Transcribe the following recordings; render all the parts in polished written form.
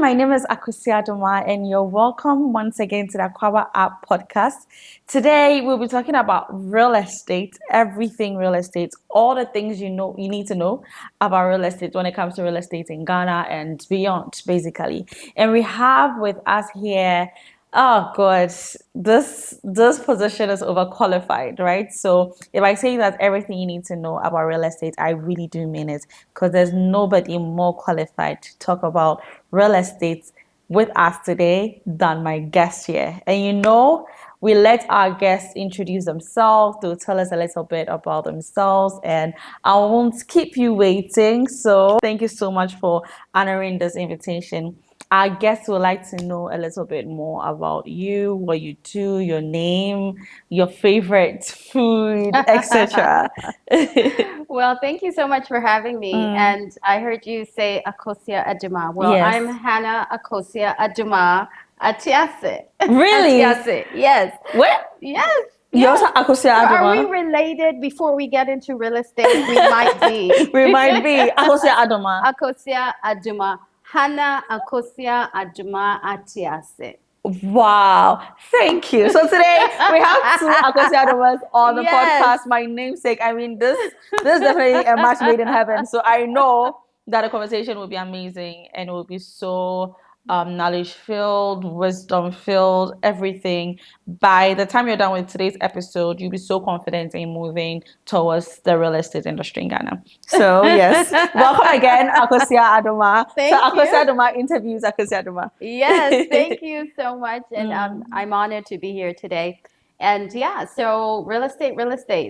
my name is Akwaaba App, and you're welcome once again to the Akwaaba App Podcast. Today, we'll be talking about real estate, everything real estate, all the things you need to know about real estate when it comes to real estate in Ghana and beyond, basically. And we have with us here, oh God, this position is overqualified, right? So if I say that everything you need to know about real estate, I really do mean it, because there's nobody more qualified to talk about real estate with us today than my guest here. And we let our guests introduce themselves. They'll tell us a little bit about themselves, and I won't keep you waiting. So thank you so much for honoring this invitation. Our guests would like to know a little bit more about you, what you do, your name, your favorite food, etc. Well, thank you so much for having me. And I heard you say Akosia Aduma. Well, Yes. I'm Hanna Atiasi. Really? Atiasi, yes. What? Yes. You also yes. Akosia So are we Adoma? related before we get into real estate? We might be. We might be Akosia Adoma. Akosia Aduma. Hanna Akosia Aduma Atiasi. Wow, thank you. So today we have two Akosia Adomas on the Yes. podcast. My namesake. I mean, this is definitely a match made in heaven. So I know that the conversation will be amazing and it will be so knowledge filled, wisdom filled, everything. By the time you're done with today's episode, you'll be so confident in moving towards the real estate industry in Ghana. So yes, welcome again, Akosia Adoma. Thank so Akosia you. Adoma interviews Akosia Adoma. Yes, thank you so much. And I'm honored to be here today. And yeah, so real estate.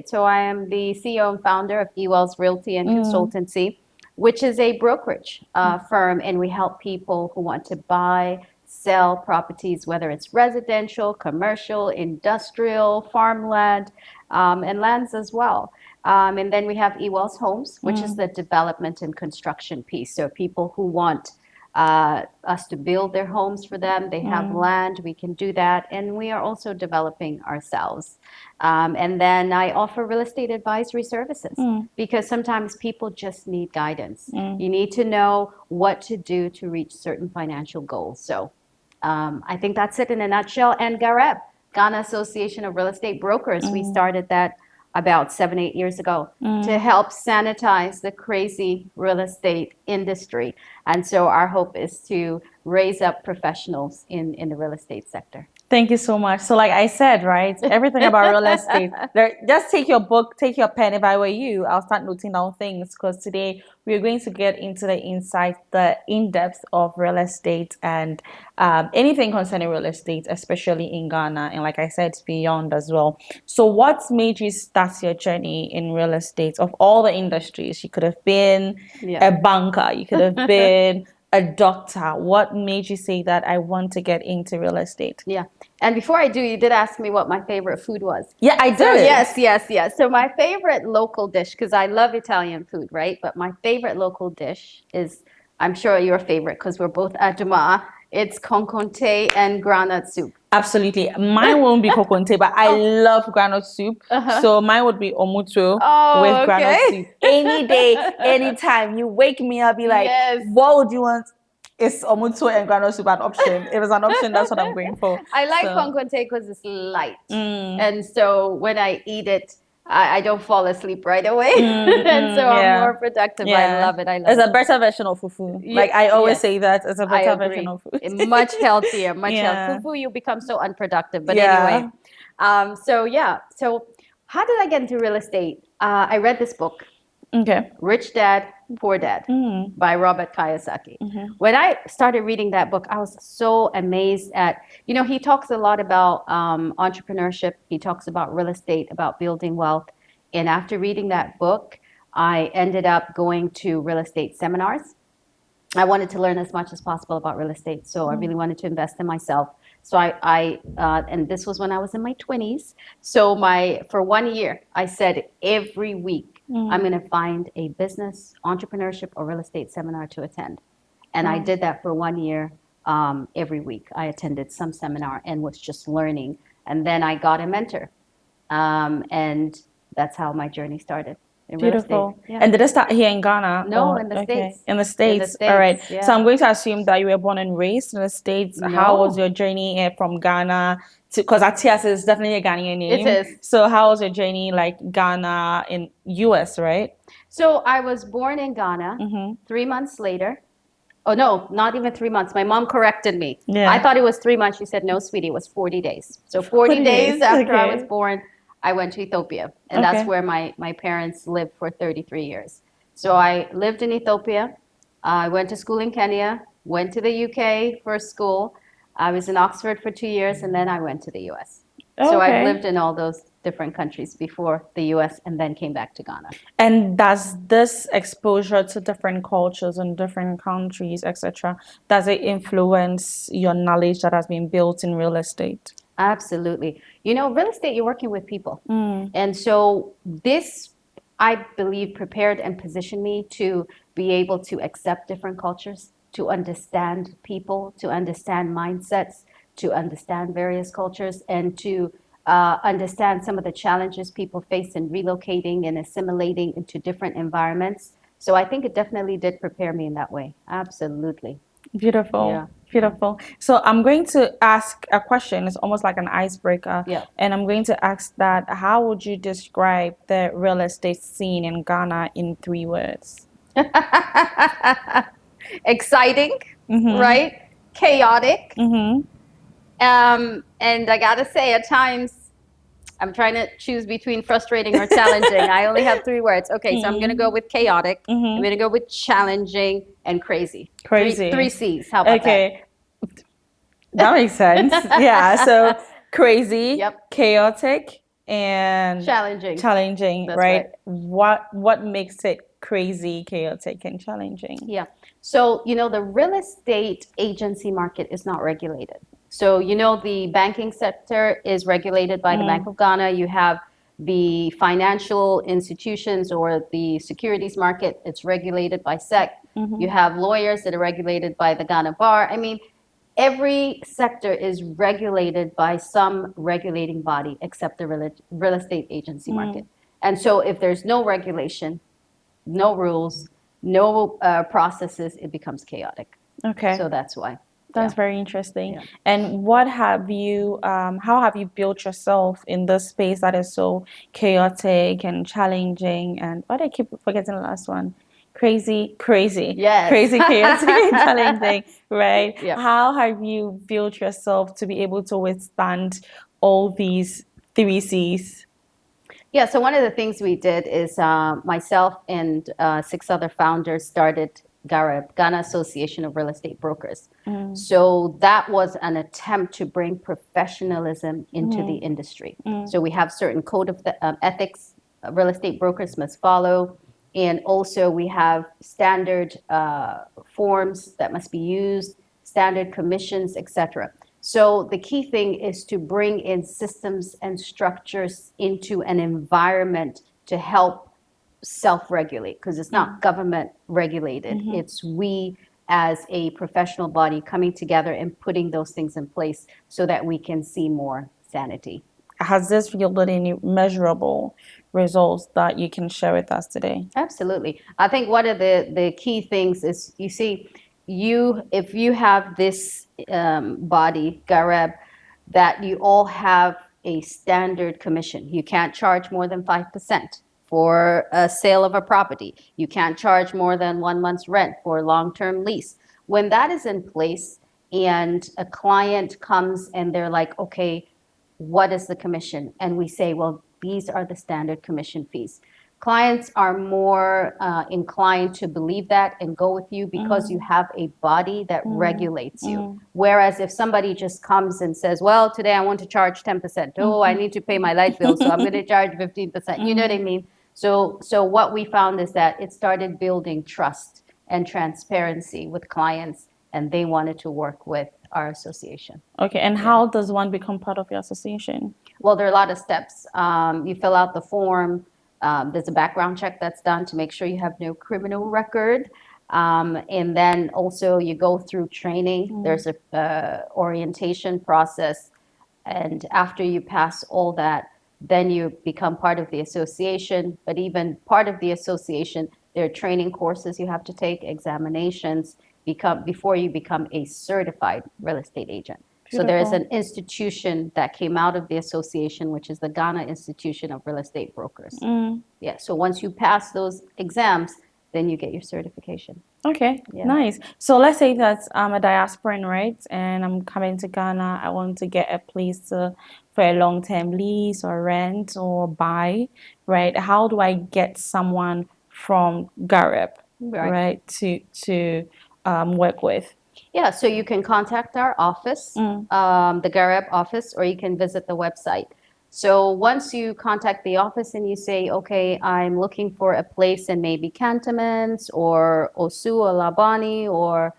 So I am the CEO and founder of Ewells Realty and Consultancy, which is a brokerage firm. And we help people who want to buy, sell properties, whether it's residential, commercial, industrial, farmland, and lands as well. And then we have Ewells Homes, which is the development and construction piece. So people who want us to build their homes for them. They have land, we can do that. And we are also developing ourselves. And then I offer real estate advisory services because sometimes people just need guidance. You need to know what to do to reach certain financial goals. So I think that's it in a nutshell. And GAREB, Ghana Association of Real Estate Brokers, we started that about 7-8 years ago to help sanitize the crazy real estate industry. And so our hope is to raise up professionals in the real estate sector. Thank you so much. So like I said, right, everything about real estate, just take your book, take your pen. If I were you, I'll start noting down things, because today we're going to get into the insight, the in-depth of real estate and anything concerning real estate, especially in Ghana. And like I said, beyond as well. So what made you start your journey in real estate? Of all the industries, you could have been a banker, you could have been a doctor. What made you say that I want to get into real estate? Yeah. And before I do, you did ask me what my favorite food was. Yeah, I did. So yes. So my favorite local dish, because I love Italian food, right? But my favorite local dish is, I'm sure your favorite, because we're both Aduma. It's konkonte and groundnut soup. Absolutely. Mine won't be kokonte, but I love groundnut soup. So mine would be omuto with groundnut soup. Any day, anytime. You wake me up, be like, what would you want? Is omuto and groundnut soup an option? If it's an option, that's what I'm going for. I like konkonte because it's light. And so when I eat it, I don't fall asleep right away. And so I'm more productive. I love it. It's a better version of fufu. Like I always say that it's a better version of fufu. Much healthier, much healthier. Fufu, you become so unproductive. But anyway, so how did I get into real estate? I read this book. Rich Dad, Poor Dad by Robert Kiyosaki. When I started reading that book, I was so amazed at, he talks a lot about entrepreneurship. He talks about real estate, about building wealth. And after reading that book, I ended up going to real estate seminars. I wanted to learn as much as possible about real estate. So I really wanted to invest in myself. So and this was when I was in my 20s. So for 1 year, I said every week, I'm going to find a business, entrepreneurship, or real estate seminar to attend. And I did that for 1 year. Every week I attended some seminar and was just learning. And then I got a mentor. And that's how my journey started. in real estate. Beautiful. Yeah. And did it start here in Ghana No, or in the okay, States. in the In the States? All right. States, So yeah. I'm going to assume that you were born and raised in the States. How was No, your journey from Ghana to, because Atias is definitely a Ghanaian it name. is. So how was your journey like Ghana in US, right? So I was born in Ghana. Mm-hmm. 3 months later, oh no, not even 3 months. My mom corrected me. I Yeah. thought it was 3 months. She said, no, sweetie, it was 40 days. So 40 40 days days. after I was Okay. born, I went to Ethiopia. And that's Okay. where my parents lived for 33 years. So I lived in Ethiopia. I went to school in Kenya, went to the UK for school. I was in Oxford for 2 years, and then I went to the US. So I've lived Okay. in all those different countries before the US and then came back to Ghana. And does this exposure to different cultures and different countries, etc., does it influence your knowledge that has been built in real estate? Absolutely. You know, real estate, you're working with people. Mm, And so this, I believe, prepared and positioned me to be able to accept different cultures, to understand people, to understand mindsets, to understand various cultures, and to understand some of the challenges people face in relocating and assimilating into different environments. So I think it definitely did prepare me in that way. Absolutely. beautiful. Yeah. Yeah. Beautiful. So I'm going to ask a question. It's almost like an icebreaker. Yeah. And I'm going to ask that how would you describe the real estate scene in Ghana in 3 words? Exciting, Mm-hmm. right? Chaotic. Mm-hmm. And I gotta say, at times, I'm trying to choose between frustrating or challenging. I only have 3 words. Okay, so I'm gonna go Mm-hmm. with chaotic. I'm Mm-hmm. gonna go with challenging and crazy. Three Crazy. C's. How about that? Okay. That makes sense. Yeah. So crazy, Yep. chaotic, and Challenging. challenging, That's right? right. What makes it crazy, chaotic, and challenging? Yeah. So, you know, the real estate agency market is not regulated. So, you know, the banking sector is regulated by the Bank Mm, of Ghana. You have the financial institutions or the securities market, it's regulated by SEC. You mm-hmm, have lawyers that are regulated by the Ghana Bar. I mean, every sector is regulated by some regulating body except the real estate agency mm. market. And so if there's no regulation, no rules, no processes, it becomes chaotic. Okay. So that's why. That's Yeah. very interesting. Yeah. And how have you built yourself in this space that is so chaotic and challenging? And why do I keep forgetting the last one? Crazy, crazy, Yes. crazy, chaotic, and challenging, right? Yeah. How have you built yourself to be able to withstand all these 3 C's? Yeah. So one of the things we did is myself and 6 other founders started GAREB, Ghana Association of Real Estate Brokers. Mm, So that was an attempt to bring professionalism into the mm, industry. mm, So we have certain code of ethics real estate brokers must follow. And also we have standard forms that must be used, standard commissions, etc. So the key thing is to bring in systems and structures into an environment to help self-regulate because it's mm, not government regulated. mhm. It's we as a professional body coming together and putting those things in place so that we can see more sanity. Has this yielded any measurable results that you can share with us today? Absolutely. I think one of the key things is you see, you if you have this body, Gareb, that you all have a standard commission. You can't charge more than 5% for a sale of a property. You can't charge more than 1 month's rent for a long-term lease. When that is in place and a client comes and they're like, okay, what is the commission? And we say, well, these are the standard commission fees. Clients are more inclined to believe that and go with you because you Mm, have a body that mm, regulates you. mm, Whereas if somebody just comes and says, well, today I want to charge 10%. Oh, I mhm. need to pay my light bill, so I'm going to charge 15%. You know what I Mm. mean? So what we found is that it started building trust and transparency with clients, and they wanted to work with our association. Okay, and Yeah. how does one become part of your association? Well, there are a lot of steps. You fill out the form. There's a background check that's done to make sure you have no criminal record. And then also you go through training. Mm, There's a orientation process. And after you pass all that, then you become part of the association. But even part of the association, there are training courses you have to take, examinations, before you become a certified real estate agent. So there is Beautiful. an institution that came out of the association, which is the Ghana Institution of Real Estate Brokers. Yeah, so once you pass those exams, then you get your certification. Okay, Yeah. nice. So let's say that I'm a diasporan, right? And I'm coming to Ghana. I want to get a place for a long-term lease or rent or buy, right? How do I get someone from Gareb, Right. right, to work with? Yeah, so you can contact our office, the Gareb office, or you can visit the website. So once you contact the office and you say, okay, I'm looking for a place in maybe Cantonments or Osu or Labani or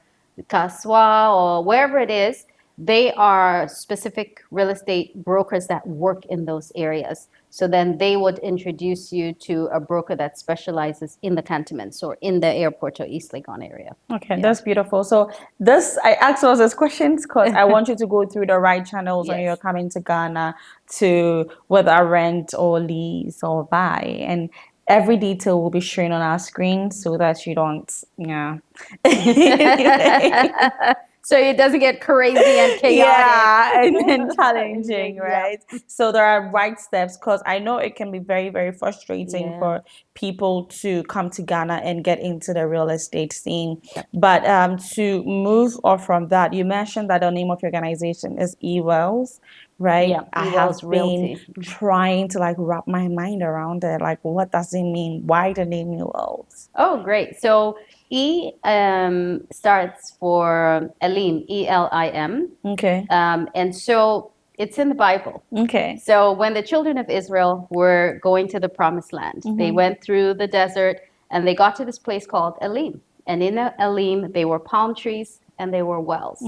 Kaswa or wherever it is, they are specific real estate brokers that work in those areas. So then they would introduce you to a broker that specializes in the cantonments or in the airport or East Legon area. Okay, that's beautiful. So I asked all those questions because I want you to go through the right channels when you're coming to Ghana to whether rent or lease or buy. And every detail will be shown on our screen so that you don't, yeah. So it doesn't get crazy and chaotic. Yeah, and challenging, Yeah. right? So there are right steps because I know it can be very, very frustrating Yeah. for people to come to Ghana and get into the real estate scene. Yep. But to move off from that, you mentioned that the name of your organization is Ewells, right? Yeah, I have Ewells been Realty. trying to like wrap my mind around it. Like, what does it mean? Why the name Ewells? Oh, great. So E starts for Elim, Elim. Okay. And so it's in the Bible. Okay. So when the children of Israel were going to the promised land, they went through the desert and they got to this place called Elim. And in Elim, they were palm trees and they were wells.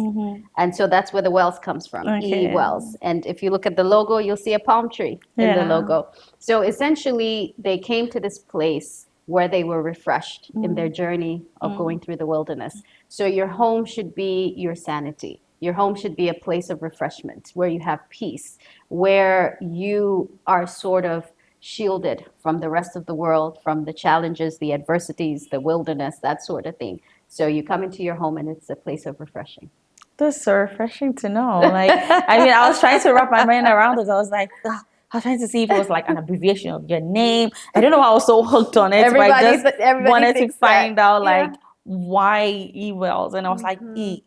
And so that's where the wells comes from, Okay. Ewells. And if you look at the logo, you'll see a palm tree in the Yeah. logo. So essentially, they came to this place where they were refreshed in their journey of going through the wilderness. So your home should be your sanity. Your home should be a place of refreshment where you have peace, where you are sort of shielded from the rest of the world, from the challenges, the adversities, the wilderness, that sort of thing. So you come into your home and it's a place of refreshing. That's so refreshing to know. Like, I mean, I was trying to wrap my mind around it. I was like, ugh, I was trying to see if it was like an abbreviation of your name. I don't know why I was so hooked on it, but I just wanted to find out like why Ewells, and I was like,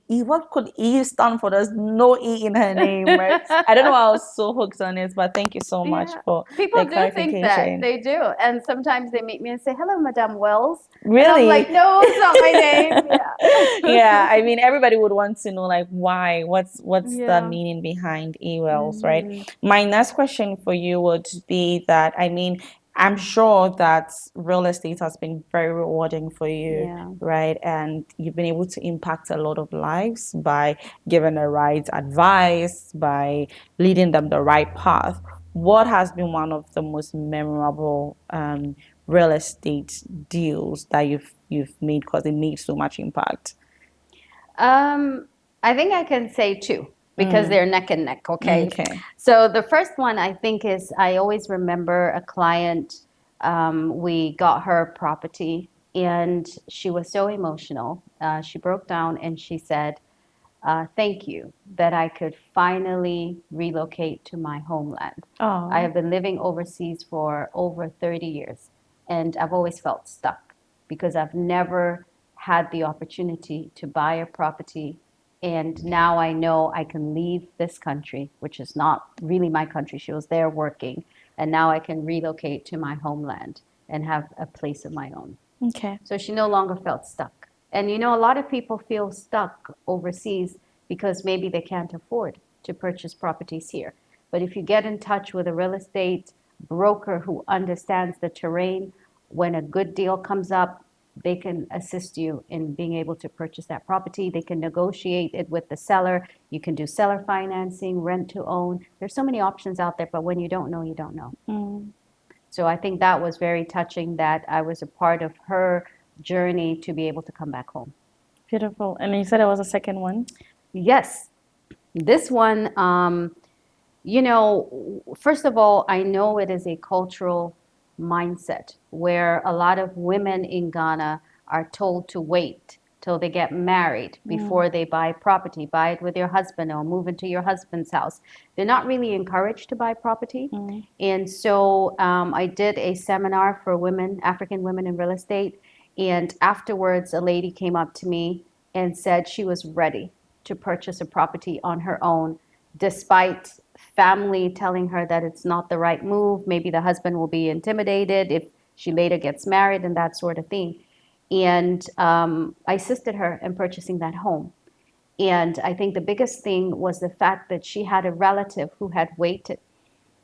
what could E stand for? There's no E in her name, right? I don't know why I was so hooked on it, but thank you so much for People the do think that. clarification. They do. And sometimes they meet me and say, hello, Madame Wells. Really? And I'm like, no, it's not my name. Yeah, I mean, everybody would want to know like why, what's the meaning behind Ewells, right? My next question for you would be that, I mean, I'm sure that real estate has been very rewarding for you, right? And you've been able to impact a lot of lives by giving the right advice, by leading them the right path. What has been one of the most memorable real estate deals that you've made because it made so much impact? I think I can say two because they're neck and neck, okay? Okay. So the first one I think is I always remember a client, we got her property and she was so emotional. She broke down and she said, thank you that I could finally relocate to my homeland. Oh. I have been living overseas for over 30 years and I've always felt stuck because I've never had the opportunity to buy a property. And now I know I can leave this country, which is not really my country. She was there working. And now I can relocate to my homeland and have a place of my own. Okay. So she no longer felt stuck. And you know, a lot of people feel stuck overseas because maybe they can't afford to purchase properties here. But if you get in touch with a real estate broker who understands the terrain, when a good deal comes up, they can assist you in being able to purchase that property. They can negotiate it with the seller. You can do seller financing, rent to own. There's so many options out there, but when you don't know, you don't know. So I think that was very touching that I was a part of her journey to be able to come back home. Beautiful. And you said it was a second one? Yes. This one, First of all, I know it is a cultural mindset where a lot of women in Ghana are told to wait till they get married before they buy property, buy it with your husband or move into your husband's house. They're not really encouraged to buy property. And so I did a seminar for women, African women in real estate. And afterwards, a lady came up to me and said she was ready to purchase a property on her own, despite family telling her that it's not the right move. Maybe the husband will be intimidated if she later gets married and that sort of thing. And I assisted her in purchasing that home. And I think the biggest thing was the fact that she had a relative who had waited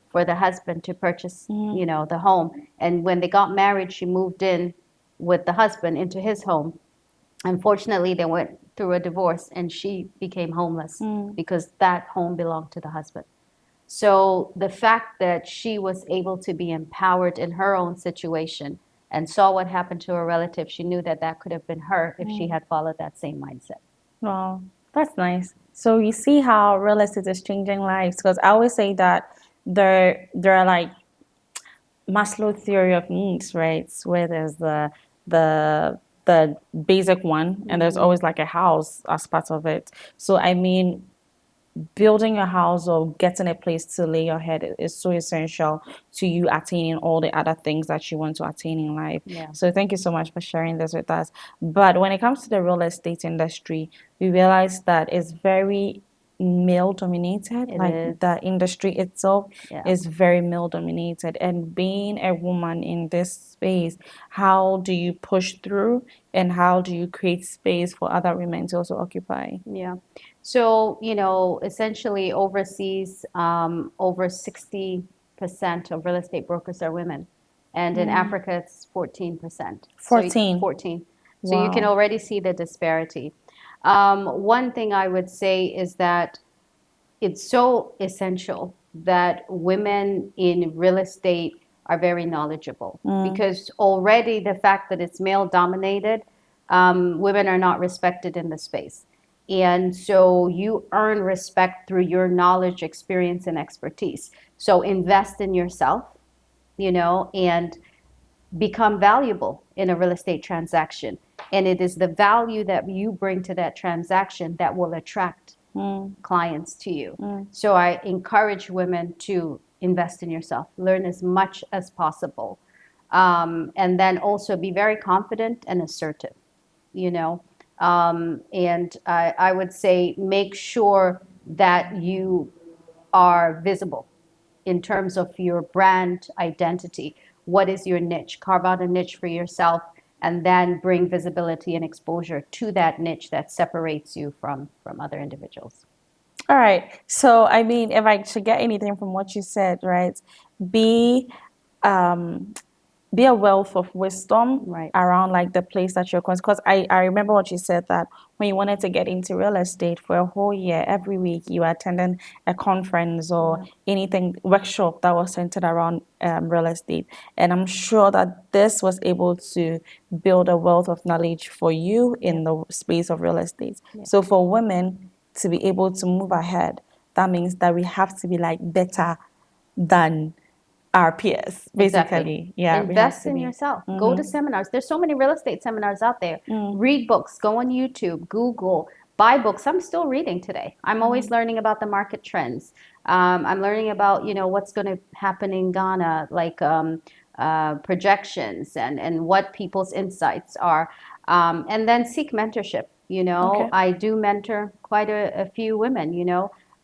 for the husband to purchase, the home. And when they got married, she moved in with the husband into his home. Unfortunately, they went through a divorce and she became homeless because that home belonged to the husband. So the fact that she was able to be empowered in her own situation and saw what happened to her relative, she knew that that could have been her if she had followed that same mindset. Wow, that's nice. So you see how real estate is changing lives. Because I always say that there are like Maslow theory of needs, right? Where there's the basic one, and there's always like a house as part of it. So I mean, building a house or getting a place to lay your head is so essential to you attaining all the other things that you want to attain in life. Yeah. So thank you so much for sharing this with us. But when it comes to the real estate industry, we realize that it's very male dominated. It Like is. the industry itself Yeah. is very male dominated. And being a woman in this space, how do you push through and how do you create space for other women to also occupy? Yeah. So, essentially overseas, over 60% of real estate brokers are women. And in Africa, it's 14%. So 14. 14. So you can Wow. already see the disparity. One thing I would say is that it's so essential that women in real estate are very knowledgeable because already the fact that it's male dominated, women are not respected in the space. And so you earn respect through your knowledge, experience, and expertise. So invest in yourself, and become valuable in a real estate transaction. And it is the value that you bring to that transaction that will attract clients to you. So I encourage women to invest in yourself, learn as much as possible, and then also be very confident and assertive, you know. And I would say make sure that you are visible in terms of your brand identity. What is your niche? Carve out a niche for yourself and then bring visibility and exposure to that niche that separates you from other individuals. All right. So, I mean, if I should get anything from what you said, right, be um, be a wealth of wisdom Right. around like the place that you're going. Because I remember what you said that when you wanted to get into real estate for a whole year, every week you were attending a conference or anything workshop that was centered around real estate. And I'm sure that this was able to build a wealth of knowledge for you in the space of real estate. So for women to be able to move ahead, that means that we have to be like better than our peers, Exactly. basically. Yeah, we have Invest to in be. yourself. Go to seminars. There's so many real estate seminars out there. Read books. Go on YouTube. Google. Buy books. I'm still reading today. I'm always learning about the market trends. I'm learning about what's going to happen in Ghana, like projections and what people's insights are, and then seek mentorship. Okay. I do mentor quite a few women.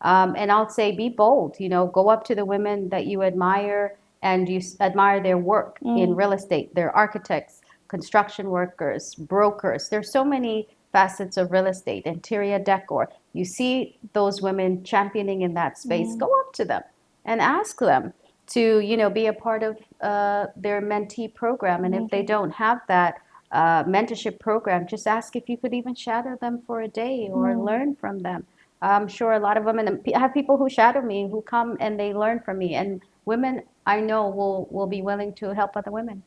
And I'll say be bold. Go up to the women that you admire and you admire their work in real estate. They're architects, construction workers, brokers. There's so many facets of real estate, interior decor. You see those women championing in that space, go up to them and ask them to, be a part of their mentee program. And if they don't have that mentorship program, just ask if you could even shadow them for a day or learn from them. I'm sure a lot of women, I have people who shadow me who come and they learn from me. And women I know will be willing to help other women.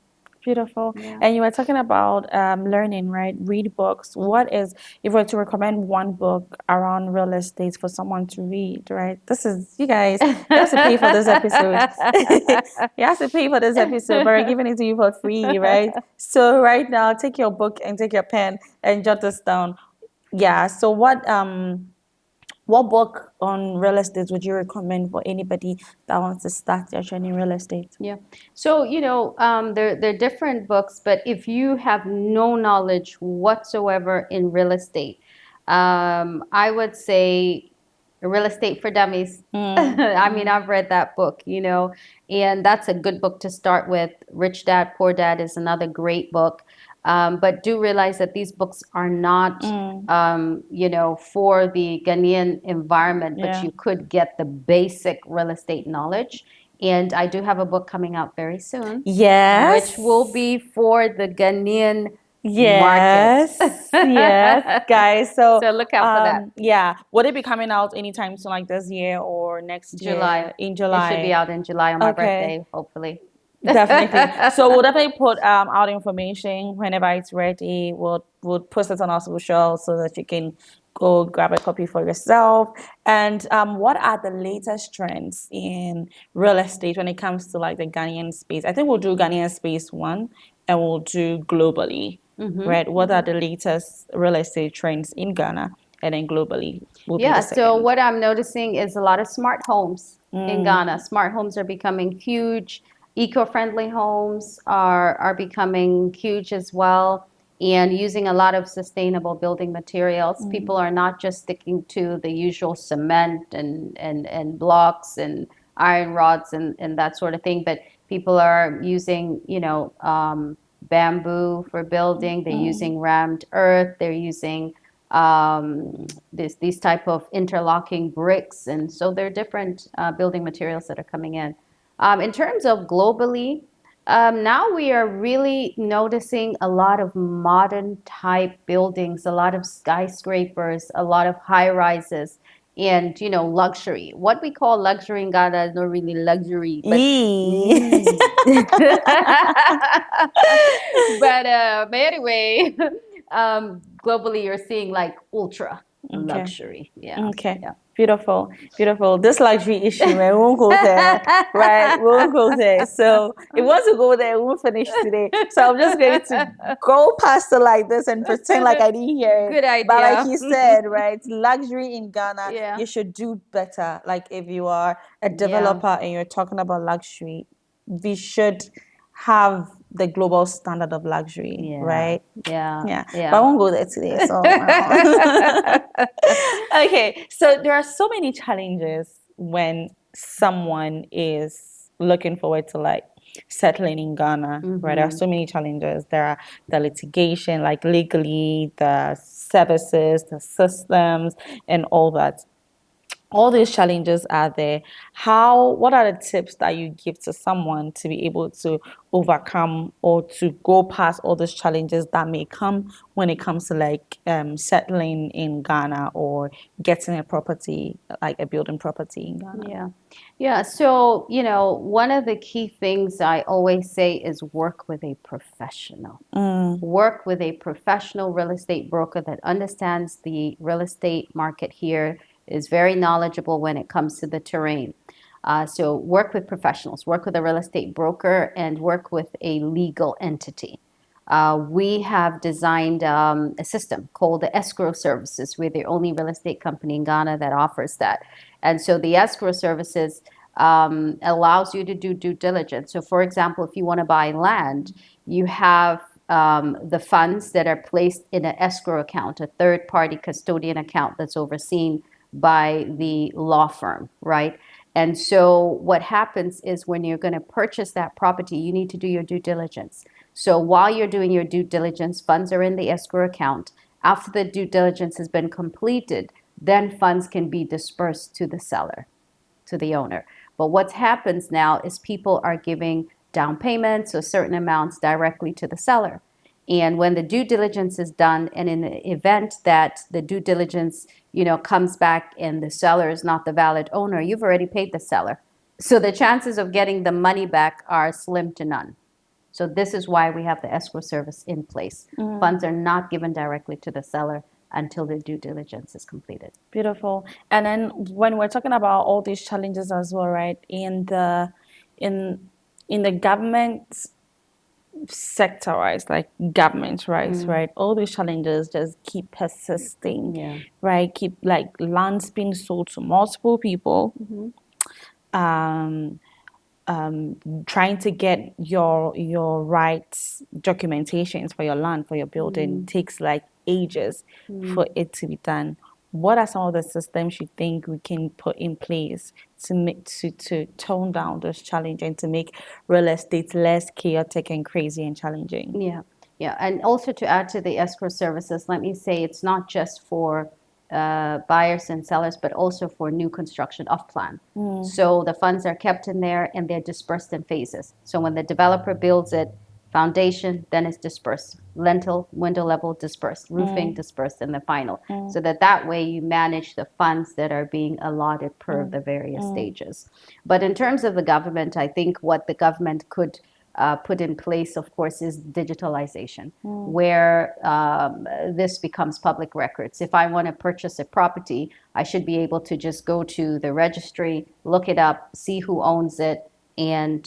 Beautiful. Yeah. And you were talking about learning, right? Read books. What is, if you were to recommend one book around real estate for someone to read, right? This is, you guys, you have to pay for this episode. You have to pay for this episode, but we're giving it to you for free, right? So right now, take your book and take your pen and jot this down. Yeah. So what book on real estate would you recommend for anybody that wants to start their journey in real estate? Yeah. So, they're different books, but if you have no knowledge whatsoever in real estate, I would say Real Estate for Dummies. I mean, I've read that book, and that's a good book to start with. Rich Dad, Poor Dad is another great book. But do realize that these books are not, for the Ghanaian environment, but Yeah. you could get the basic real estate knowledge. And I do have a book coming out very soon, which will Yes. be for the Ghanaian market. Yes. Yes, guys. So, So look out for that. yeah, would it be coming out anytime soon, like this year or next July. year in It should be July? out in July on my Okay. birthday, hopefully. Definitely. So we'll definitely put out information whenever it's ready. We'll post it on our social so that you can go grab a copy for yourself. And what are the latest trends in real estate when it comes to like the Ghanaian space? I think we'll do Ghanaian space one and we'll do globally, right? What are the latest real estate trends in Ghana and then globally will be the Yeah, so second. what I'm noticing is a lot of smart homes in Ghana. Smart homes are becoming huge. Eco-friendly homes are becoming huge as well, and using a lot of sustainable building materials. People are not just sticking to the usual cement and blocks and iron rods and that sort of thing, but people are using, bamboo for building. They're using rammed earth. They're using these type of interlocking bricks, and so there are different building materials that are coming in. In terms of globally, now we are really noticing a lot of modern type buildings, a lot of skyscrapers, a lot of high rises, and luxury. What we call luxury in Ghana is not really luxury, but Yee. mm. But anyway, globally you're seeing like ultra Okay. luxury. Yeah, Okay. yeah. Beautiful. Beautiful. This luxury issue, man, we won't go there. Right? We won't go there. So if we want to go there, we won't finish today. So I'm just going to go past it like this and pretend like I didn't hear it. Good But like idea. you said, right? Luxury in Ghana, Yeah, you should do better. Like if you are a yeah, developer and you're talking about luxury, we should have the global standard of luxury, yeah, right? yeah, Yeah, but I yeah. won't go there today. So, okay. So there are so many challenges when someone is looking forward to like settling in Ghana, right? There are Mm-hmm. so many challenges. There are the litigation, like legally, the services, the systems, and all that. All these challenges are there. What are the tips that you give to someone to be able to overcome or to go past all those challenges that may come when it comes to like settling in Ghana or getting a property, like a building property in Ghana? Yeah. Yeah. So, one of the key things I always say is work with a professional. Work with a professional real estate broker that understands the real estate market here, is very knowledgeable when it comes to the terrain. So work with professionals, work with a real estate broker, and work with a legal entity. We have designed a system called the escrow services. We're the only real estate company in Ghana that offers that. And so the escrow services allows you to do due diligence. So, for example, if you want to buy land, you have the funds that are placed in an escrow account, a third party custodian account that's overseen by the law firm, right? And so what happens is when you're going to purchase that property, you need to do your due diligence. So while you're doing your due diligence, funds are in the escrow account. After the due diligence has been completed, then funds can be dispersed to the seller, to the owner. But what happens now is people are giving down payments or certain amounts directly to the seller. And when the due diligence is done, and in the event that the due diligence, comes back and the seller is not the valid owner, you've already paid the seller. So the chances of getting the money back are slim to none. So this is why we have the escrow service in place. Funds are not given directly to the seller until the due diligence is completed. Beautiful. And then when we're talking about all these challenges as well, right? In in the government sector, right? Like government rights, right? All these challenges just keep persisting, Yeah. right? Keep like lands being sold to multiple people. Um, trying to get your rights documentations for your land for your building takes like ages for it to be done. What are some of the systems you think we can put in place to make to tone down those challenges and to make real estate less chaotic and crazy and challenging? Yeah, yeah. And also to add to the escrow services, let me say it's not just for buyers and sellers, but also for new construction off plan. So the funds are kept in there and they're dispersed in phases. So when the developer builds it, foundation, then it's dispersed. Lintel, window level dispersed, roofing dispersed in the final. So that way you manage the funds that are being allotted per the various stages. But in terms of the government, I think what the government could put in place, of course, is digitalization, where this becomes public records. If I want to purchase a property, I should be able to just go to the registry, look it up, see who owns it, and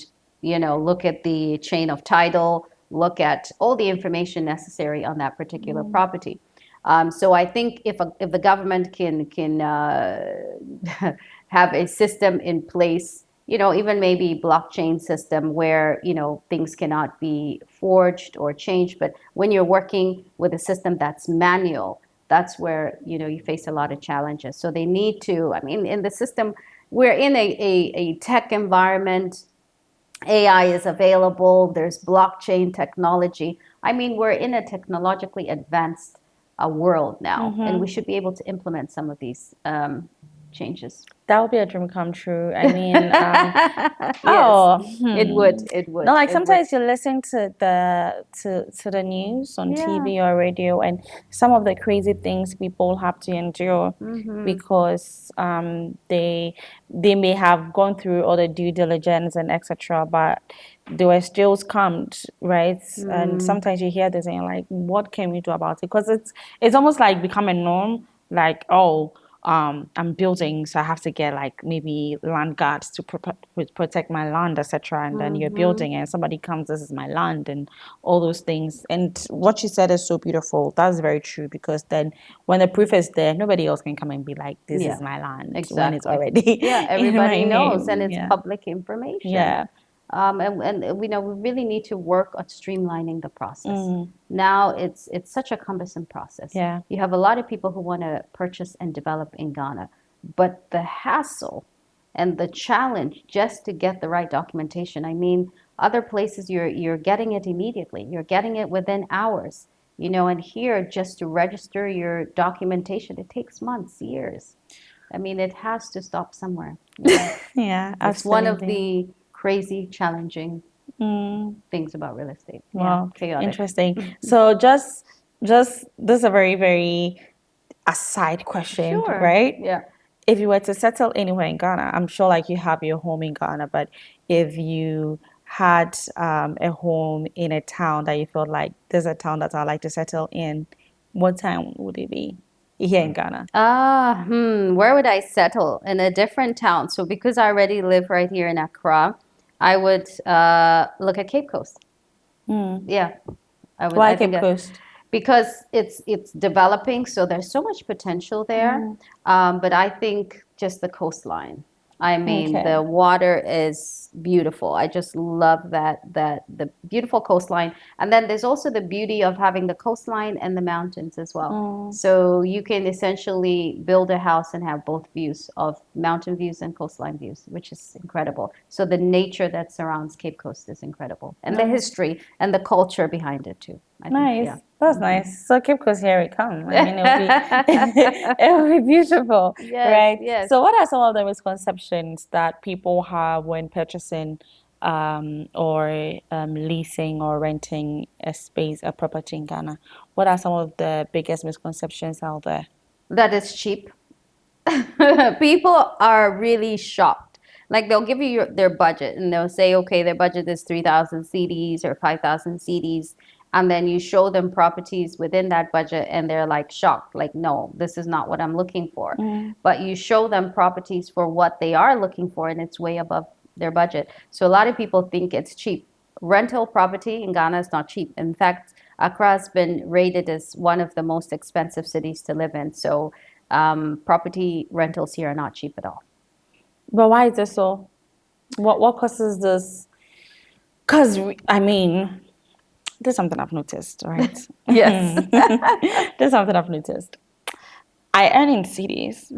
look at the chain of title, look at all the information necessary on that particular property. So I think if the government can have a system in place, even maybe blockchain system where things cannot be forged or changed, but when you're working with a system that's manual, that's where you face a lot of challenges. So they need to, I mean, in the system, we're in a tech environment. AI is available, there's blockchain technology. I mean, we're in a technologically advanced world now, and we should be able to implement some of these changes. That would be a dream come true. I mean, Yes, oh, it would. It would. no, like It would. sometimes you listen to the news on Yeah. TV or radio, and some of the crazy things people have to endure because they may have gone through all the due diligence and etc., but they were still scammed, right? And sometimes you hear this and you're like, what can we do about it? Because it's almost like become a norm, like oh. I'm building, so I have to get like maybe land guards to protect my land, etc. And then you're building, and somebody comes, this is my land, and all those things. And what you said is so beautiful. That's very true because then when the proof is there, nobody else can come and be like, this Yeah, is my land when it's exactly. already Yeah, in my everybody knows, and name. it's Yeah, public information. yeah, And we know we really need to work on streamlining the process. Now it's such a cumbersome process. yeah. You have a lot of people who want to purchase and develop in Ghana, but the hassle and the challenge just to get the right documentation. I mean, other places you're getting it immediately. You're getting it within hours. And here just to register your documentation, it takes months, years. I mean, it has to stop somewhere. Yeah, It's one of absolutely. the crazy, challenging things about real estate. Yeah, Wow, chaotic. interesting. So just this is a very, very aside question, Sure. right? Yeah. If you were to settle anywhere in Ghana, I'm sure like you have your home in Ghana, but if you had a home in a town that you felt like there's a town that I'd like to settle in, what town would it be here in Ghana? Where would I settle? In a different town. So because I already live right here in Accra, I would look at Cape Coast. Yeah, I would. Why I think Cape Coast? because it's developing, so there's so much potential there. But I think just the coastline. I mean, Okay. the water is beautiful. I just love that the beautiful coastline. And then there's also the beauty of having the coastline and the mountains as well. So you can essentially build a house and have both views of mountain views and coastline views, which is incredible. So the nature that surrounds Cape Coast is incredible, and the history and the culture behind it too. I think, Nice. yeah. That's nice. So Cape Coast, here it come. I mean, it'll be it'll be beautiful, Yes, right? yes. So, what are some of the misconceptions that people have when purchasing or leasing or renting a space, a property in Ghana? What are some of the biggest misconceptions out there? That is cheap. People are really shocked Like they'll give you their budget and they'll say, okay, their budget is 3,000 CDs or 5,000 CDs. And then you show them properties within that budget and they're like shocked, like, no, this is not what I'm looking for. But you show them properties for what they are looking for and it's way above their budget. So a lot of people think it's cheap. Rental property in Ghana is not cheap. In fact, Accra has been rated as one of the most expensive cities to live in. So property rentals here are not cheap at all. But why is this so? What causes this? Because I mean, there's something I've noticed, right? Yes. There's something I've noticed. I earn in cities,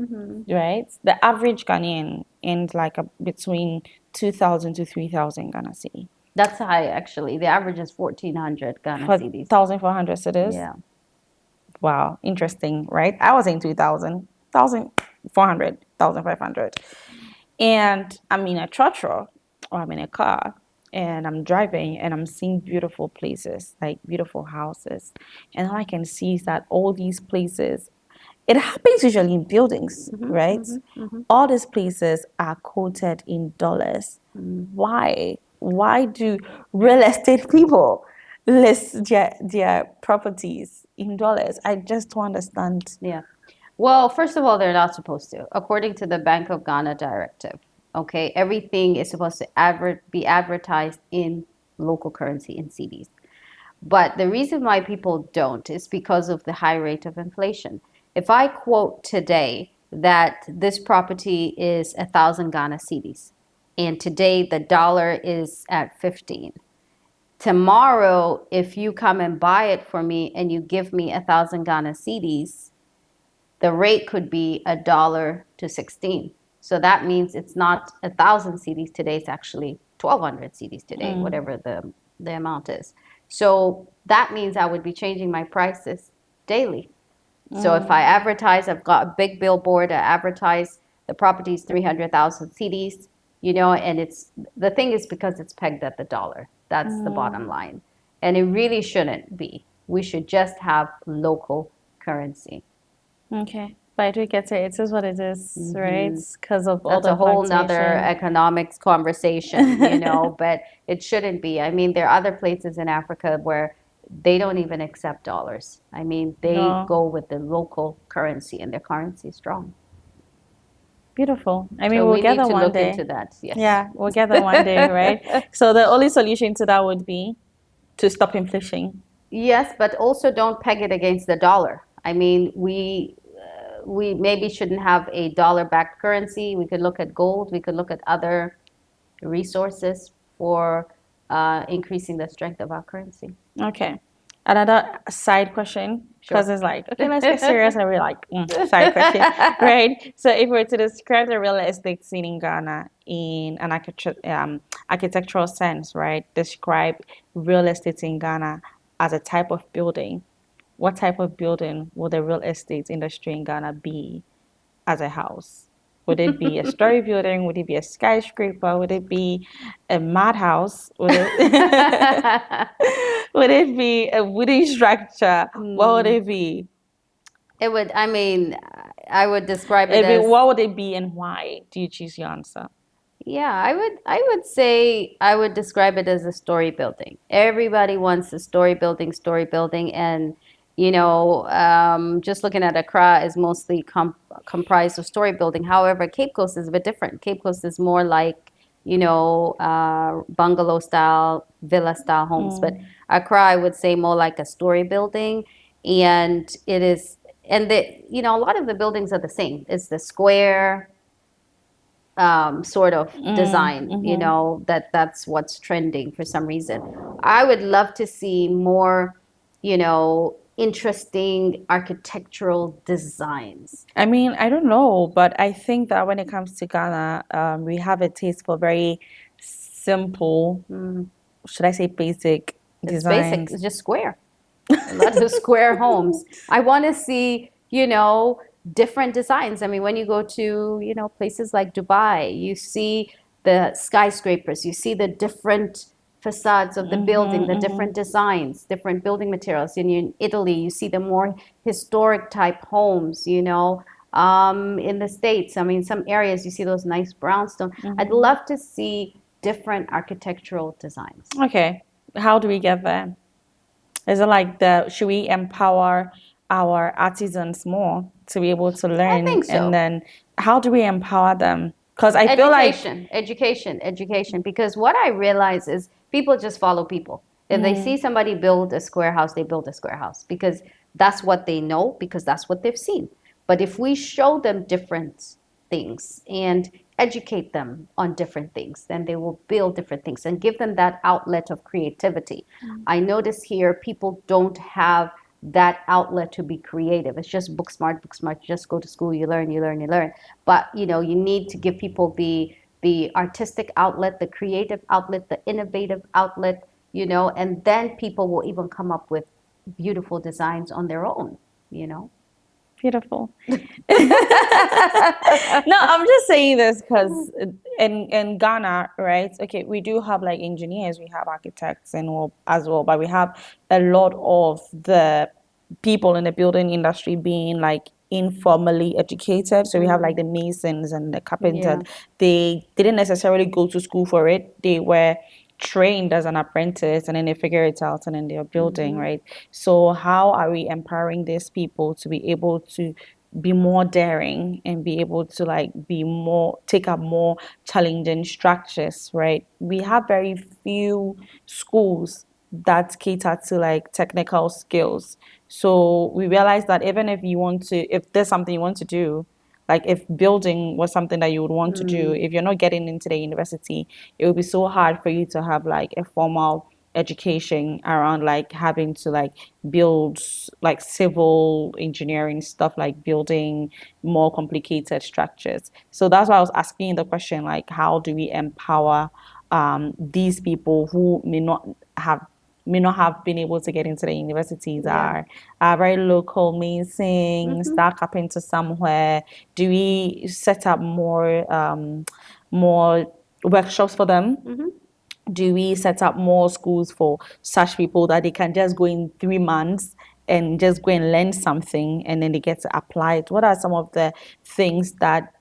right? The average Ghanaian earns like between 2,000 to 3,000 Ghana cedi. That's high, actually. The average is 1,400 Ghana For cedis. 1,400 cedis? Yeah. Wow, interesting, right? I was in 2,000, 1,400, 1,500. And I'm in a trotro or I'm in a car and I'm driving and I'm seeing beautiful places, like beautiful houses. And all I can see is that all these places, it happens usually in buildings, right? All these places are quoted in dollars. Why? Why do real estate people list their properties in dollars? I just don't understand. Yeah. Well, first of all, they're not supposed to. According to the Bank of Ghana directive, okay, everything is supposed to be advertised in local currency in CDs. But the reason why people don't is because of the high rate of inflation. If I quote today that this property is 1,000 Ghana cedis, and today the dollar is at 15. Tomorrow, if you come and buy it for me and you give me 1,000 Ghana cedis, the rate could be $1 to 16. So that means it's not 1,000 CDs today, it's actually 1,200 CDs today, whatever the amount is. So that means I would be changing my prices daily. So if I advertise, I've got a big billboard, I advertise the property's 300,000 CDs, and the thing is because it's pegged at the dollar. That's the bottom line. And it really shouldn't be. We should just have local currency. Okay. But I do get it. It is what it is, right? Because of all That's the a whole nother fluctuation. economics conversation, but it shouldn't be. I mean, there are other places in Africa where they don't even accept dollars. I mean, they No. go with the local currency and their currency is strong. Beautiful. I mean, So we'll we get need there to one look day. into that. Yes. Yeah, we'll get there one day, right? So the only solution to that would be to stop inflation. Yes, but also don't peg it against the dollar. I mean, we maybe shouldn't have a dollar-backed currency. We could look at gold. We could look at other resources for increasing the strength of our currency. Okay. Another side question, because Sure. it's like, okay, let's get serious. And we're like, side question, right? So if we were to describe the real estate scene in Ghana in an architectural sense, right? Describe real estate in Ghana as a type of building. What type of building will the real estate industry in Ghana be as a house? Would it be a story building? Would it be a skyscraper? Would it be a madhouse? Would it be a wooden structure? What would it be? It would, I would describe it as, What would it be and why do you choose your answer? yeah, I would say I would describe it as a story building. Everybody wants a story building, and just looking at Accra is mostly comprised of story building. However, Cape Coast is a bit different. Cape Coast is more like bungalow style, villa style homes, but Accra I would say more like a story building, and it is, and a lot of the buildings are the same. It's the square sort of design, that's what's trending for some reason. I would love to see more, interesting architectural designs. I mean, I don't know, but I think that when it comes to Ghana, we have a taste for very simple, should I say basic It's designs. basic, it's just square. A lot of square homes. I want to see, different designs. I mean, when you go to, places like Dubai, you see the skyscrapers, you see the different facades of the building, the different designs, different building materials. In Italy, you see the more historic type homes, In the States, I mean, some areas you see those nice brownstone. I'd Mm-hmm. love to see different architectural designs. Okay. How do we get there? Is it like should we empower our artisans more to be able to I learn? think And so. then how do we empower them? Because I feel like, Education. Because what I realize is people just follow people. If they see somebody build a square house, they build a square house because that's what they know, because that's what they've seen. But if we show them different things and educate them on different things, then they will build different things and give them that outlet of creativity. I notice here people don't have that outlet to be creative. It's just book smart, book smart. You just go to school, you learn, you learn, you learn. But you need to give people the artistic outlet, the creative outlet, the innovative outlet, and then people will even come up with beautiful designs on their own, you know. beautiful. No, I'm just saying this because in Ghana, right? Okay, we do have like engineers, we have architects and all as well, but we have a lot of the people in the building industry being like informally educated. So we have like the masons and the carpenters. Yeah. They didn't necessarily go to school for it. They were trained as an apprentice and then they figure it out and then they're building, right? So how are we empowering these people to be able to be more daring and be able to like be more take up more challenging structures, right? We have very few schools that cater to like technical skills. So we realize that even if there's something you want to do, like if building was something that you would want to do, if you're not getting into the university, it would be so hard for you to have like a formal education around like having to like build like civil engineering stuff, like building more complicated structures. So that's why I was asking the question, like how do we empower these people who may not have been able to get into the universities, Yeah. are very local masons, Mm-hmm. start carpenter somewhere. Do we set up more workshops for them? Mm-hmm. Do we set up more schools for such people that they can just go in 3 months and just go and learn something and then they get to apply it? What are some of the things that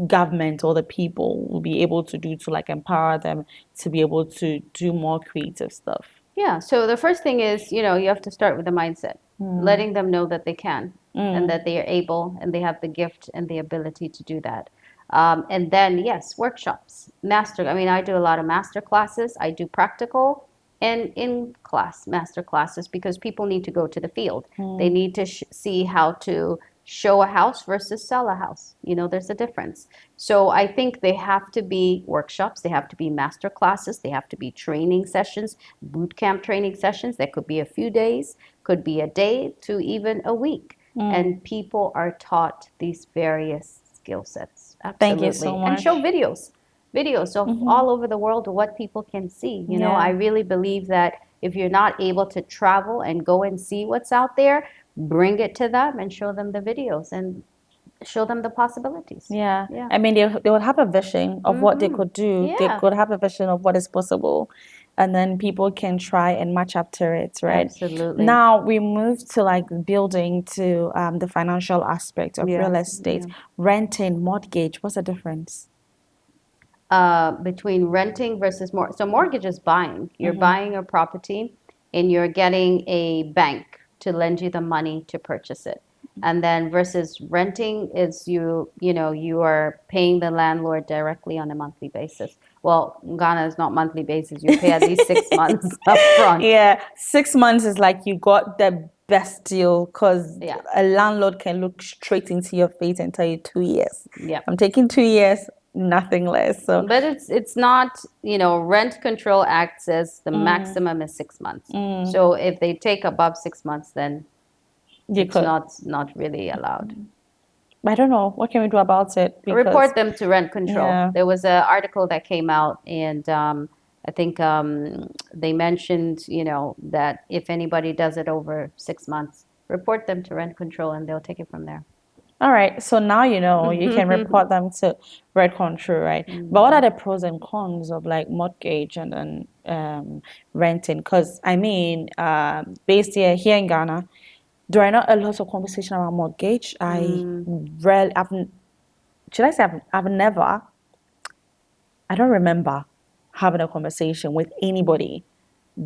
government or the people will be able to do to like empower them to be able to do more creative stuff? Yeah, so the first thing is, you have to start with the mindset, letting them know that they can and that they are able and they have the gift and the ability to do that. And then, yes, workshops, I mean, I do a lot of master classes. I do practical and in class master classes because people need to go to the field. They need to see how to show a house versus sell a house. There's a difference. So I think they have to be workshops, they have to be master classes, they have to be training sessions, boot camp training sessions. That could be a few days, could be a day to even a week. And people are taught these various skill sets. Thank you so Absolutely. And show much. videos of all over the world of what people can see. I Yeah. really believe that if you're not able to travel and go and see what's out there, bring it to them and show them the videos and show them the possibilities. Yeah, Yeah. I mean, they would have a vision of what they could do. They Yeah, could have a vision of what is possible, and then people can try and match up to it, right? absolutely. Now we move to like building to the financial aspect of Yeah, real estate, yeah. renting, mortgage. What's the difference? Between renting versus so mortgage is buying. You're buying a property and you're getting a bank to lend you the money to purchase it. And then versus renting is you are paying the landlord directly on a monthly basis. Well, Ghana is not monthly basis. You pay at least 6 months up front. Yeah, 6 months is like you got the best deal because Yeah. a landlord can look straight into your face and tell you 2 years. Yeah. I'm taking 2 years, nothing less. So But it's not, Rent Control Act says the maximum is 6 months. So if they take above 6 months, then you it's could. not really allowed. I don't know. What can we do about it? Because, Report them to rent control. yeah. There was an article that came out, and I think they mentioned, that if anybody does it over 6 months, report them to rent control, and they'll take it from there. All right. So now you know you can report them to Red Control, right? But what are the pros and cons of like mortgage and then renting? Because I mean, based here in Ghana, There are not a lot of conversation around mortgage. I Mm, rarely, should I say I've never, I don't remember having a conversation with anybody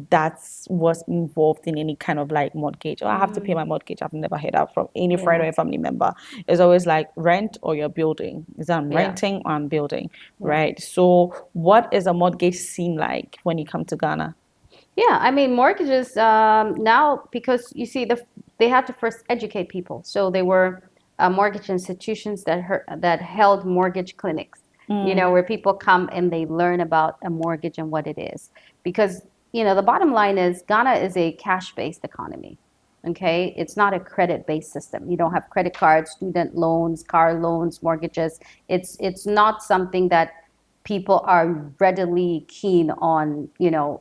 that was involved in any kind of like mortgage. Oh, I have to pay mm, my mortgage. I've never heard that from any friend yeah, or family member. It's always like rent or you're building. Is that I'm yeah, renting or I'm building, yeah. right? So, what is a mortgage seem like when you come to Ghana? Yeah, I mean mortgages now because you see they had to first educate people. So they were mortgage institutions that held mortgage clinics. You know, where people come and they learn about a mortgage and what it is. Because the bottom line is Ghana is a cash-based economy. Okay, it's not a credit-based system. You don't have credit cards, student loans, car loans, mortgages. It's not something that people are readily keen on,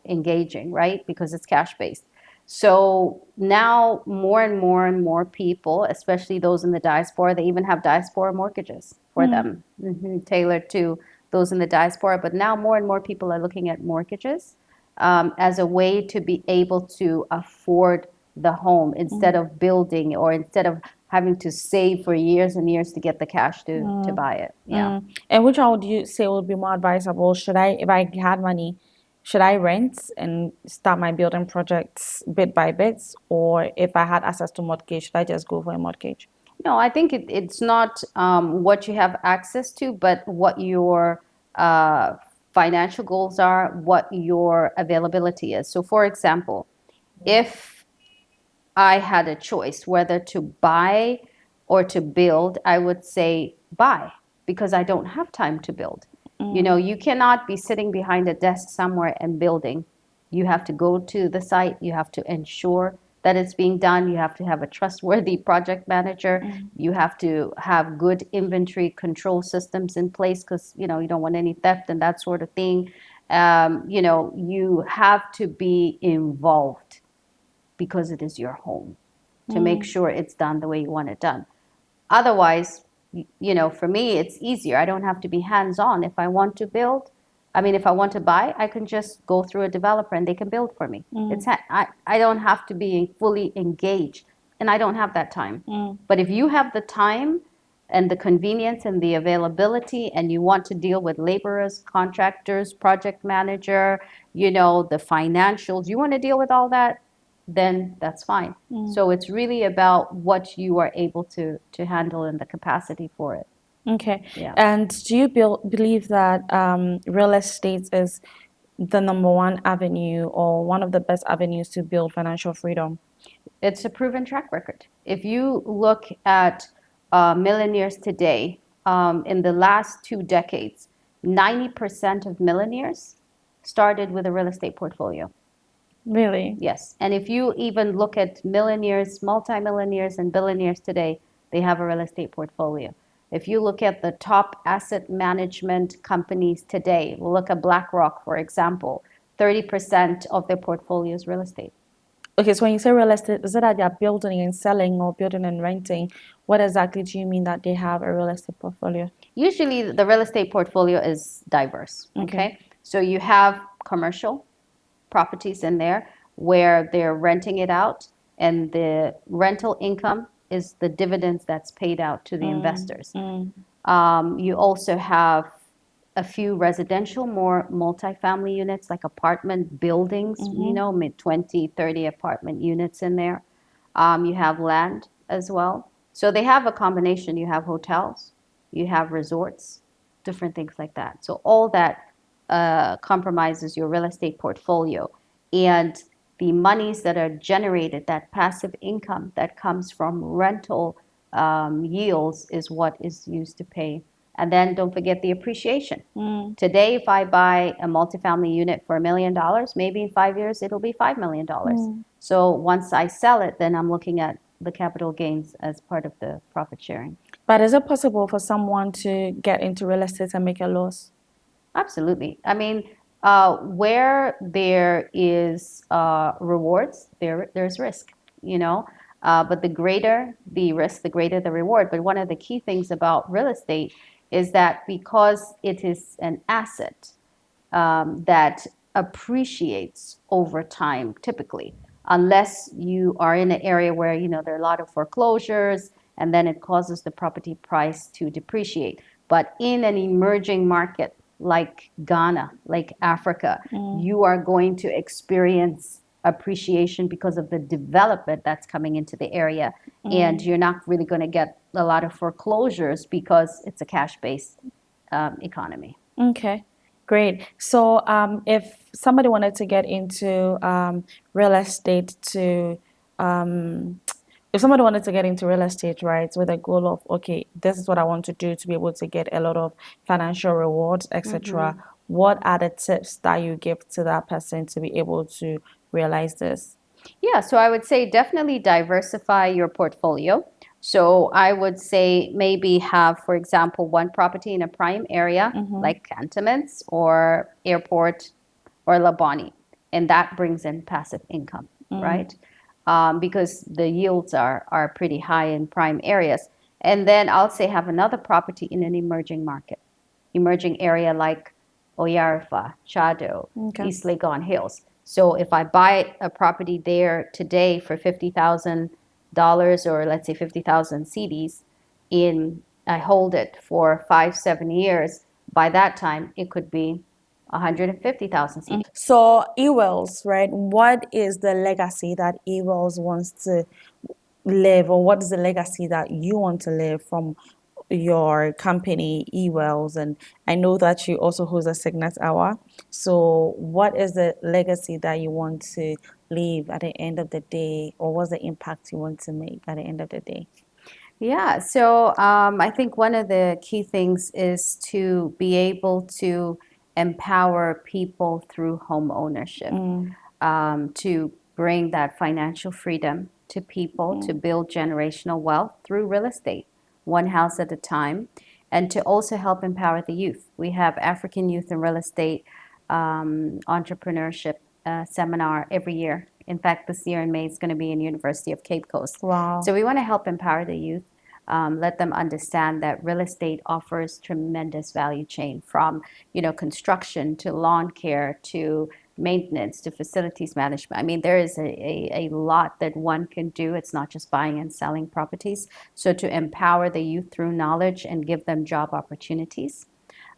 engaging, right? Because it's cash based. So now more and more and more people, especially those in the diaspora, they even have diaspora mortgages for them, tailored to those in the diaspora. But now more and more people are looking at mortgages as a way to be able to afford the home instead of building or instead of having to save for years and years to get the cash to buy it. Yeah. And which one would you say would be more advisable? Should I, if I had money, should I rent and start my building projects bit by bit, or if I had access to mortgage, should I just go for a mortgage? No, I think it's not what you have access to, but what your uh, financial goals are, what your availability is. So, for example, if I had a choice whether to buy or to build, I would say buy because I don't have time to build. You cannot be sitting behind a desk somewhere and building. You have to go to the site, you have to ensure that it's being done, you have to have a trustworthy project manager, you have to have good inventory control systems in place because you don't want any theft and that sort of thing. You have to be involved because it is your home to make sure it's done the way you want it done. Otherwise, for me, it's easier. I don't have to be hands on. If I want to build, I mean, if I want to buy, I can just go through a developer and they can build for me. I don't have to be fully engaged, and I don't have that time. But if you have the time and the convenience and the availability, and you want to deal with laborers, contractors, project manager, the financials, you want to deal with all that, then that's fine. So it's really about what you are able to handle and the capacity for it. Okay. Yeah. And do you believe that real estate is the number one avenue or one of the best avenues to build financial freedom? It's a proven track record. If you look at millionaires today, in the last 2 decades, 90% of millionaires started with a real estate portfolio. Really? Yes. And if you even look at millionaires, multimillionaires, and billionaires today, they have a real estate portfolio. If you look at the top asset management companies today, we'll look at BlackRock, for example, 30% of their portfolio is real estate. Okay, so when you say real estate, is it that they're building and selling or building and renting? What exactly do you mean that they have a real estate portfolio? Usually, the real estate portfolio is diverse. Okay. Okay. So you have commercial properties in there where they're renting it out, and the rental income is the dividends that's paid out to the investors. You also have a few residential, more multifamily units like apartment buildings, mid 20, 30 apartment units in there. You have land as well. So they have a combination. You have hotels, you have resorts, different things like that. So all that compromises your real estate portfolio. And the monies that are generated, that passive income that comes from rental yields, is what is used to pay. And then don't forget the appreciation. Today, if I buy a multifamily unit for $1 million, maybe in 5 years it'll be $5 million. So once I sell it, then I'm looking at the capital gains as part of the profit sharing. But is it possible for someone to get into real estate and make a loss? Absolutely. I mean, where there is rewards, there's risk, you know. But the greater the risk, the greater the reward. But one of the key things about real estate is that because it is an asset that appreciates over time, typically. unless you are in an area where, there are a lot of foreclosures, and then it causes the property price to depreciate. But in an emerging market like Ghana, like Africa, you are going to experience appreciation because of the development that's coming into the area. And you're not really going to get a lot of foreclosures because it's a cash-based economy. Okay, great. So, if somebody wanted to get into real estate to um, if somebody wanted to get into real estate, right, with a goal of, okay, this is what I want to do to be able to get a lot of financial rewards, etc., what are the tips that you give to that person to be able to realize this? Yeah, so I would say definitely diversify your portfolio. So I would say maybe have, for example, one property in a prime area like Cantonments or Airport or Labani, and that brings in passive income, right? Because the yields are pretty high in prime areas. And then I'll say have another property in an emerging area like Oyarifa, Chado, Okay. East Legon Hills. So if I buy a property there today for $50,000 or let's say 50,000 CDs, I hold it for 5-7 years. By that time, it could be 150,000 CDs. So, Ewells, right? What is the legacy that Ewells wants to live, or what is the legacy that you want to live from your company, Ewells? And I know that you also host a Signet Hour. So, what is the legacy that you want to leave at the end of the day, or what's the impact you want to make at the end of the day? Yeah, so I think one of the key things is to be able to empower people through home ownership, to bring that financial freedom to people, to build generational wealth through real estate, one house at a time, and to also help empower the youth. We have African Youth in Real Estate entrepreneurship seminar every year. In fact, this year in May, it's going to be in University of Cape Coast. Wow. So we want to help empower the youth, let them understand that real estate offers tremendous value chain from, construction to lawn care to maintenance to facilities management. I mean, there is a lot that one can do. It's not just buying and selling properties. So to empower the youth through knowledge and give them job opportunities.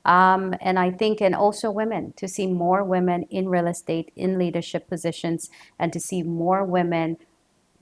And I think, and also women, to see more women in real estate, in leadership positions, and to see more women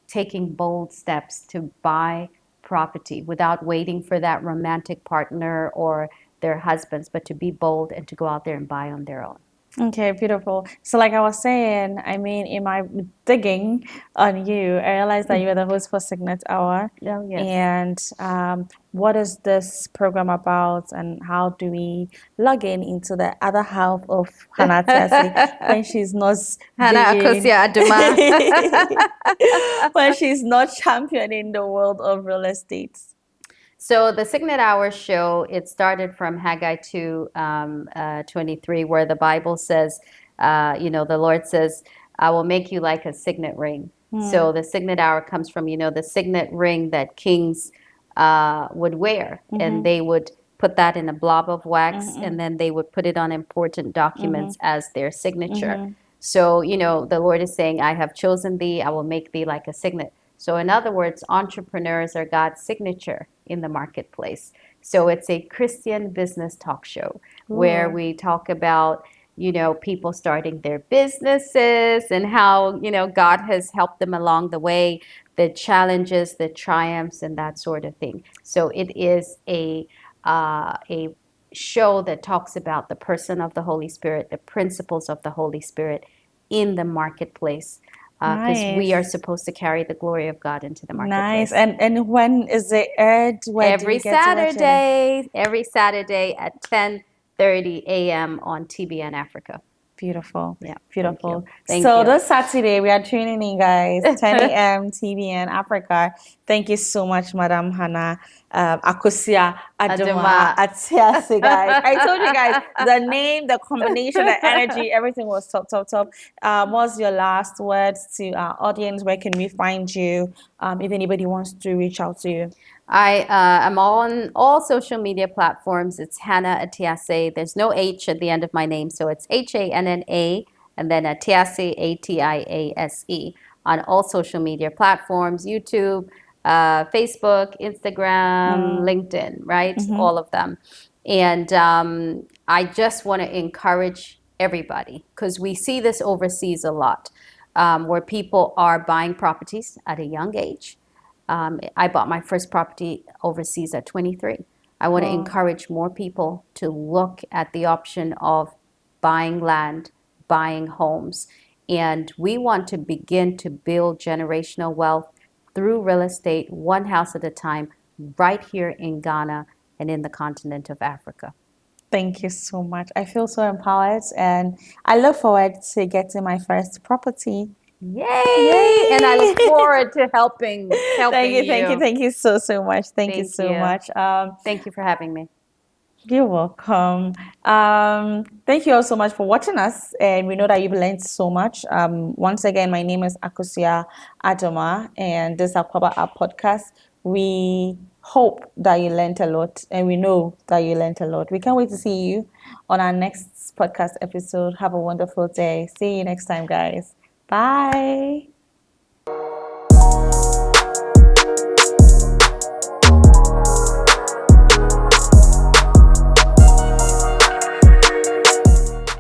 taking bold steps to buy property without waiting for that romantic partner or their husbands, but to be bold and to go out there and buy on their own. Okay, beautiful. So, like I was saying, I mean, in my digging on you, I realized that you are the host for Signet Hour. Oh, yes. And what is this program about, and how do we log in into the other half of Hanna Atiasi when she's not Hanna doing, Atiasi. when she's not championing the world of real estate? So the Signet Hour show, it started from Haggai 2:23, where the Bible says, the Lord says, I will make you like a signet ring. So the Signet Hour comes from, the signet ring that kings would wear. And they would put that in a blob of wax, and then they would put it on important documents as their signature. So, the Lord is saying, I have chosen thee, I will make thee like a signet. So in other words, entrepreneurs are God's signature in the marketplace. So it's a Christian business talk show where we talk about, people starting their businesses and how, God has helped them along the way, the challenges, the triumphs, and that sort of thing. So it is a show that talks about the person of the Holy Spirit, the principles of the Holy Spirit in the marketplace. Because we are supposed to carry the glory of God into the marketplace. Nice. And when is it aired? Where do we get to watch it? Every Saturday at 10:30 a.m. on TBN Africa. Beautiful. Yeah, Beautiful. Thank So you. this Saturday we are tuning in, guys. 10 a.m. TBN Africa. Thank you so much, Madam Hanna Atiasi, guys. I told you guys the name, the combination, the energy, everything was top, top, top. What's your last words to our audience? Where can we find you? If anybody wants to reach out to you. I am on all social media platforms. It's Hanna Atiasi. There's no H at the end of my name, so it's Hanna and then Atiasi, Atiase. on all social media platforms, YouTube, Facebook, Instagram, LinkedIn, right? All of them. And I just want to encourage everybody because we see this overseas a lot, where people are buying properties at a young age. I bought my first property overseas at 23. I want to Wow. encourage more people to look at the option of buying land, buying homes. And we want to begin to build generational wealth through real estate, one house at a time, right here in Ghana and in the continent of Africa. Thank you so much. I feel so empowered and I look forward to getting my first property. Yay! And I look Yay! forward to helping Thank helping you, thank you, you. thank you so, so much. Thank you Thank so you. much. Thank you for having me. You're welcome. Thank you all so much for watching us, and we know that you've learned so much. Once again, my name is Akusia Adoma, and this is Akwaaba App Podcast. We hope that you learned a lot, and we know that you learned a lot. We can't wait to see you on our next podcast episode. Have a wonderful day. See you next time, guys. Bye.